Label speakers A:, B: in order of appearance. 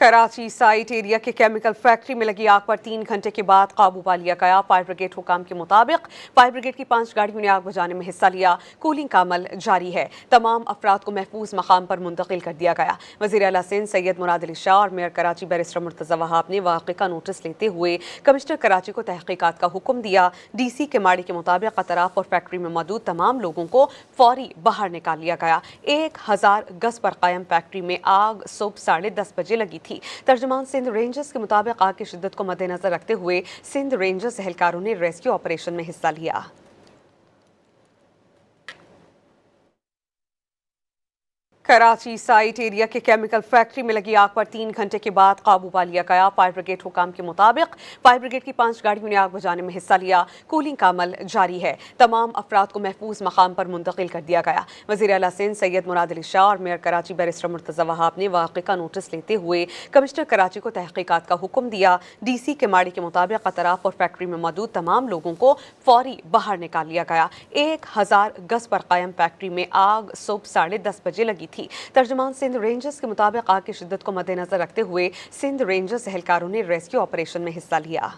A: Karachi site area के chemical factory में लगी आग पर 3 घंटे के बाद काबू पा लिया गया। फायर ब्रिगेड हुकाम के मुताबिक फायर ब्रिगेड की 5 गाड़ियों ने आग बुझाने में हिस्सा लिया। कूलिंग का अमल जारी है। तमाम अफराद को महफूज मकाम पर मुंतकिल कर दिया गया। वज़ीर आला सिंध सैयद मुराद अली शाह और मेयर कराची बैरिस्टर मुर्तज़ा वहाब ने वाक़े का नोटिस लेते हुए कमिश्नर कराची को तहकीकात का हुक्म दिया। DC के माड़ी के मुताबिक अतराफ और फैक्ट्री में मौजूद तमाम लोगों को फौरी बाहर निकाल लिया गया। 1000 गज पर कायम फैक्ट्री में आग सुबह 10:30 बजे लगी थी। तर्जुमान सिंध रेंजर्स के मुताबिक आग की शिद्दत को मद्देनजर रखते हुए सिंध रेंजर्स एहलकारों ने रेस्क्यू ऑपरेशन में हिस्सा लिया। कराची साइट एरिया के केमिकल फैक्ट्री में लगी आग पर 3 घंटे के बाद काबू पा लिया गया। फायर ब्रिगेड हुकाम के मुताबिक फायर ब्रिगेड की 5 गाड़ियों ने आग बुझाने में हिस्सा लिया। कूलिंग का अमल जारी है। तमाम अफराद को महफूज मकाम पर मुंतकिल कर दिया गया। वज़ीर आला सिंध सैयद मुराद अली शाह और मेयर कराची बैरिस्टर मुर्तज़ा वहाब ने वाक़े का नोटिस लेते हुए कमिश्नर कराची को तहकीकात का हुक्म दिया। DC के माड़ी के मुताबिक अतराफ और फैक्ट्री में मौजूद तमाम लोगों को फौरी बाहर निकाल लिया गया। 1000 गज पर कायम फैक्ट्री में आग सुबह 10:30 बजे लगी थी। तर्जुमान सिंध रेंजर्स के मुताबिक आग की शिद्दत को मद्देनजर रखते हुए सिंध रेंजर्स एहलकारों ने रेस्क्यू ऑपरेशन में हिस्सा लिया।